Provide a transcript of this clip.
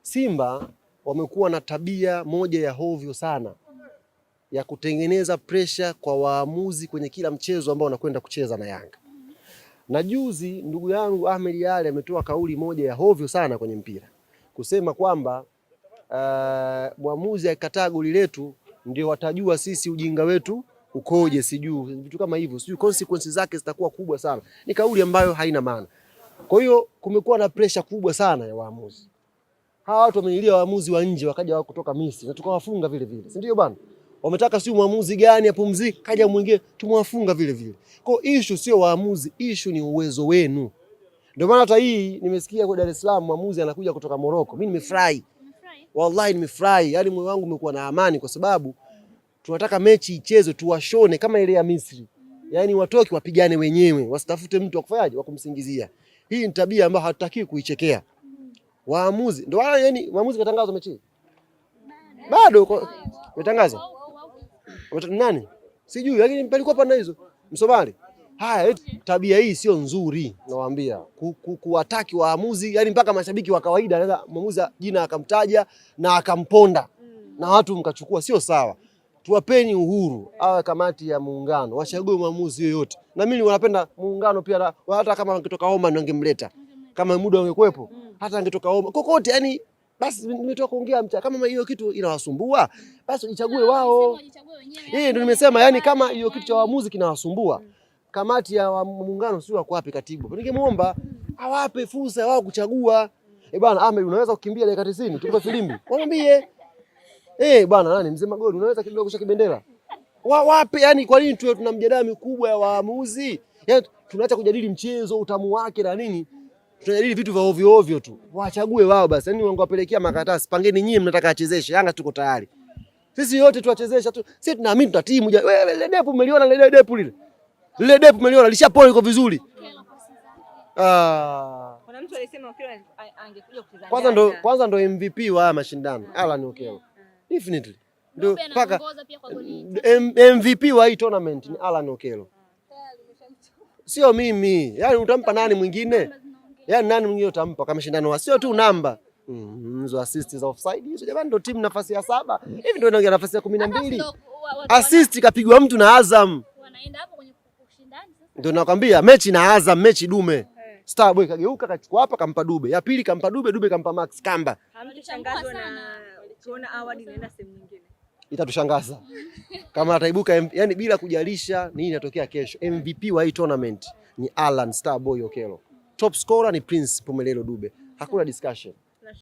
Simba wamekuwa na tabia moja ya hovyo sana ya kutengeneza pressure kwa waamuzi kwenye kila mchezo ambao wanakwenda kucheza na Yanga. Na juzi ndugu yangu Ahmed Ally ametoa kauli moja ya hovyo sana kwenye mpira, kusema kwamba mwamuzi akikataa goli letu ndio watajua sisi ujinga wetu ukoje, sijui vitu kama hivyo, sijui consequences zake zitakuwa kubwa sana. Ni kauli ambayo haina maana. Kwa hiyo kumekuwa na pressure kubwa sana ya waamuzi. Hawa watu wameingilia waamuzi wa nje, wakaja wao kutoka Misri na tukawafunga vile vile, si ndio bwana? Wametaka si mwamuzi gani apumzike, kaja mwingine tumewafunga vile vile. Kwa issue sio waamuzi, issue ni uwezo wenu. Ndio maana hata hii nimesikia kwa Dar es Salaam mwamuzi anakuja kutoka Morocco. Mimi nimefurahi. Wallahi nimefurahi. Yaani moyo wangu umekuwa na amani kwa sababu tunataka mechi ichezwe tuwashone kama ile ya Misri. Yaani watoki wapigane wenyewe, wasitafute mtu akufanyaje wakumsingizia. Hii ni tabia ambayo hatutaki kuichekea. Waamuzi ndio wale, yani waamuzi katangaza mechi. Bado umetangaza? Nani? Sijui, lakini palikuwa pana hizo. Msomali. Haya, tabia hii sio nzuri, nawaambia. Kuwataki waamuzi, yani mpaka mashabiki wa kawaida anaweza mwamuzi jina akamtaja na akamponda. Na watu mkachukua, sio sawa. Tuwapeni uhuru, awe kamati ya muungano, wachague mwamuzi yoyote. Na mimi wanapenda muungano pia, hata kama angetoka Oman wangemleta. Kama muda ungekuepo, hata angetoka Oman. Kokote, yani basi nimetoka kuongea kama hiyo kitu inawasumbua, basi ichague wao. Ndio nimesema, yani kama hiyo kitu cha waamuzi kinawasumbua, kamati ya muungano sio wako wapi katibu. Ningemuomba awape fursa wao kuchagua. Bwana Ahmed, unaweza kukimbia dakika 90 tukupe filimbi. Mwambie bwana nani mzee Magoli, unaweza kidogo kushika bendera. Wape, yani kwa nini tuna mjadala mikubwa ya waamuzi? Yani tunaacha kujadili mchezo utamu wake na nini? Tunajadili vitu vya ovyo ovyo tu. Wachague wao basi. Yani wangewapelekea makaratasi. Pangeni nyinyi mnataka achezeshe. Yanga tuko tayari. Sisi yote tuwachezesha tu. Sisi tunaamini tuna timu. Wewe ile depu umeliona, ile depu lile. Lile depu umeliona lishapoa liko vizuri. Kuna mtu alisema Okello angekuja kucheza. Kwanza ndo MVP wa mashindano. Alan Okello. Definitely. Ndio paka MVP wa hii tournament ni Alan Okello. Sio mimi. Yaani utampa nani mwingine? Yaani nani mwingine utampa kama shindano sio tu namba. Hizo assist za offside hizo jamani, ndio timu nafasi ya 7. Hivi ndio inaongea nafasi ya 12. Assist kapigwa mtu na Azam. Wanaenda hapo kwenye kushindani sasa. Ndio nakwambia mechi na Azam, mechi dume. Starboy kageuka kachukua hapa kampa Dube. Ya pili kampa Dube, Dube kampa Max Kamba. Hamtushangazwa na kuona award inaenda sehemu nyingine. Itatushangaza. Kama ataibuka yani bila kujalisha nini inatokea kesho. MVP wa hii tournament ni Alan Starboy Okello. Top scorer ni Prince Pumelelo Dube. Hakuna discussion.